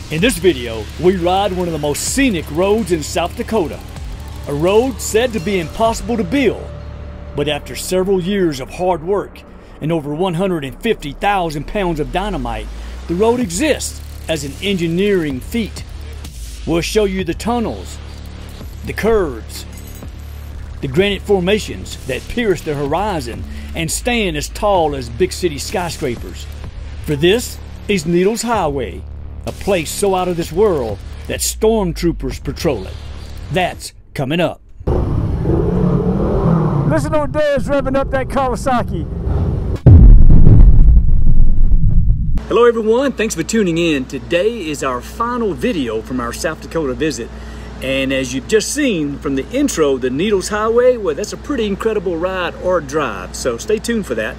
In this video, we ride one of the most scenic roads in South Dakota. A road said to be impossible to build, but after several years of hard work and over 150,000 pounds of dynamite, the road exists as an engineering feat. We'll show you the tunnels, the curves, the granite formations that pierce the horizon and stand as tall as big city skyscrapers. For this is Needles Highway, a place so out of this world that stormtroopers patrol it. That's coming up. Listen to Dez revving up that Kawasaki. Hello everyone, thanks for tuning in. Today is our final video from our South Dakota visit. And as you've just seen from the intro, the Needles Highway, well, that's a pretty incredible ride or drive. So stay tuned for that.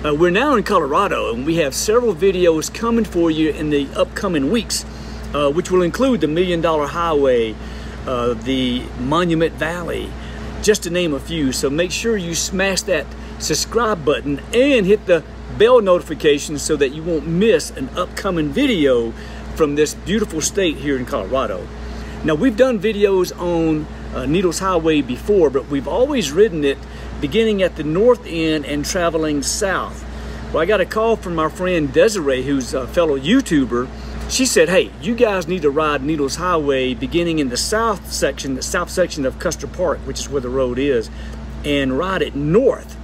We're now in Colorado, and we have several videos coming for you in the upcoming weeks, which will include the $1 Million Highway, the Monument Valley, just to name a few. So make sure you smash that subscribe button and hit the bell notification so that you won't miss an upcoming video from this beautiful state here in Colorado. Now, we've done videos on Needles Highway before, but we've always ridden it beginning at the north end and traveling south. Well, I got a call from our friend Desiree, who's a fellow YouTuber. She said, hey, you guys need to ride Needles Highway beginning in the south section of Custer Park, which is where the road is, and ride it north,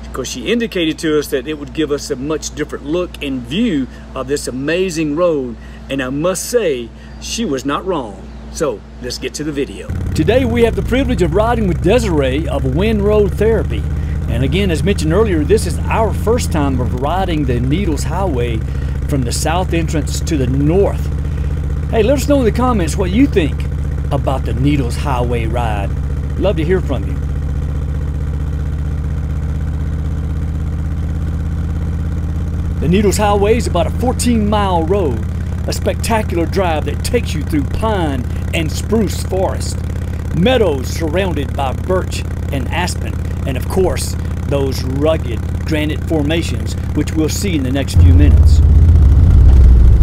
because she indicated to us that it would give us a much different look and view of this amazing road. And I must say, she was not wrong. So let's get to the video. Today we have the privilege of riding with Desiree of Wind Road Therapy. And again, as mentioned earlier, this is our first time of riding the Needles Highway from the south entrance to the north. Hey, let us know in the comments what you think about the Needles Highway ride. Love to hear from you. The Needles Highway is about a 14-mile road, a spectacular drive that takes you through pine and spruce forest, meadows surrounded by birch and aspen, and of course, those rugged granite formations, which we'll see in the next few minutes.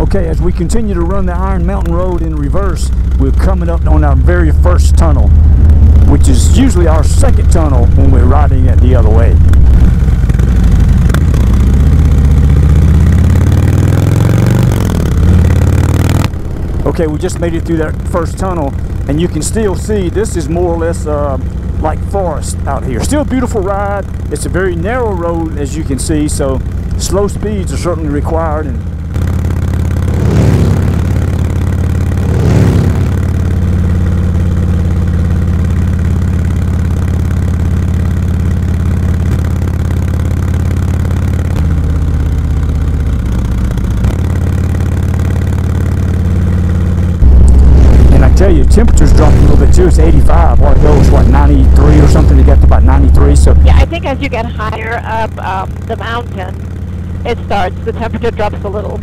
Okay, as we continue to run the Iron Mountain Road in reverse, we're coming up on our very first tunnel, which is usually our second tunnel when we're riding it the other way. Okay, we just made it through that first tunnel, and you can still see this is more or less like forest out here. Still a beautiful ride. It's a very narrow road, as you can see, so slow speeds are certainly required. And tell you, temperature's dropped a little bit too. It's 85. While ago it was what, 93 or something. It got to about 93. So yeah, I think as you get higher up the mountain, the temperature drops a little.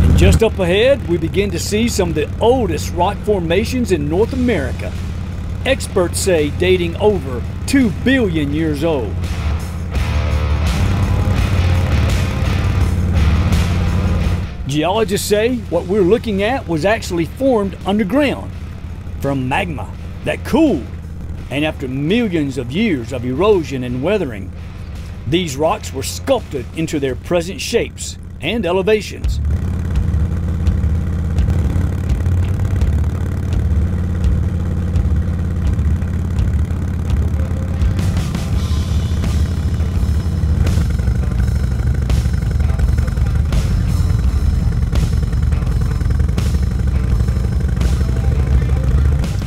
And just up ahead, we begin to see some of the oldest rock formations in North America. Experts say dating over 2 billion years old. Geologists say what we're looking at was actually formed underground from magma that cooled, and after millions of years of erosion and weathering, these rocks were sculpted into their present shapes and elevations.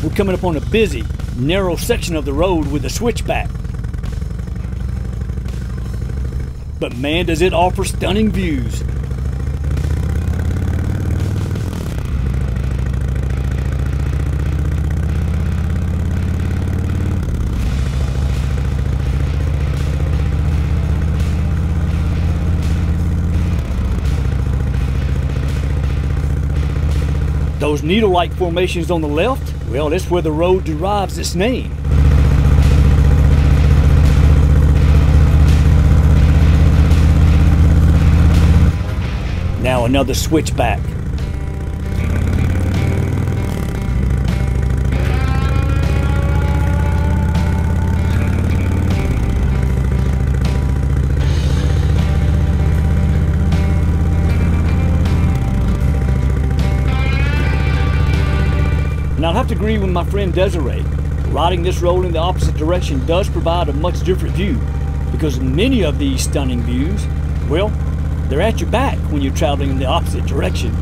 We're coming up on a busy, narrow section of the road with a switchback. But man, does it offer stunning views. Those needle-like formations on the left, well, that's where the road derives its name. Now another switchback. And I'll have to agree with my friend Desiree. Riding this road in the opposite direction does provide a much different view, because many of these stunning views, well, they're at your back when you're traveling in the opposite direction.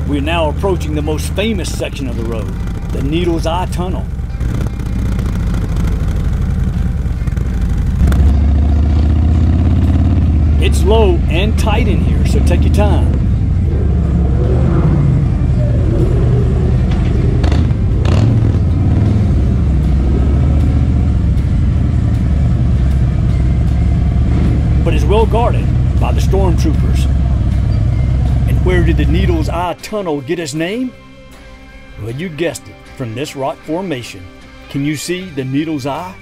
We're now approaching the most famous section of the road, the Needles Hwy Tunnel. It's low and tight in here, so take your time. But it's well guarded by the stormtroopers. Where did the Needles Hwy Tunnel get its name? Well, you guessed it, from this rock formation. Can you see the Needles Hwy?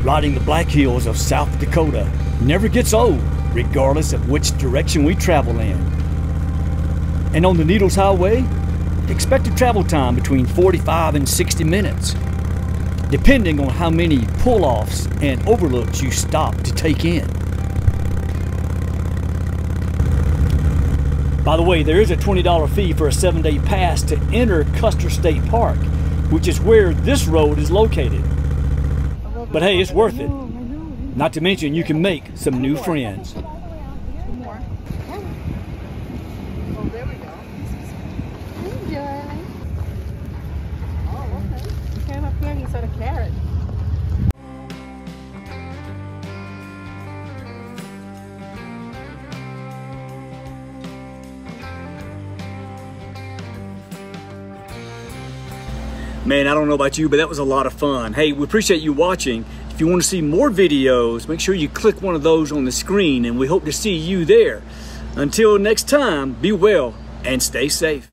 Riding the Black Hills of South Dakota never gets old, regardless of which direction we travel in. And on the Needles Highway, expected travel time between 45 and 60 minutes, depending on how many pull-offs and overlooks you stop to take in. By the way, there is a $20 fee for a 7-day pass to enter Custer State Park, which is where this road is located. But hey, it's worth it. Not to mention you can make some new friends. Oh, there we go. Hey, darling. Oh, okay. You came up here and you said a carrot. Man, I don't know about you, but that was a lot of fun. Hey, we appreciate you watching. If you want to see more videos, make sure you click one of those on the screen, and we hope to see you there. Until next time, be well and stay safe.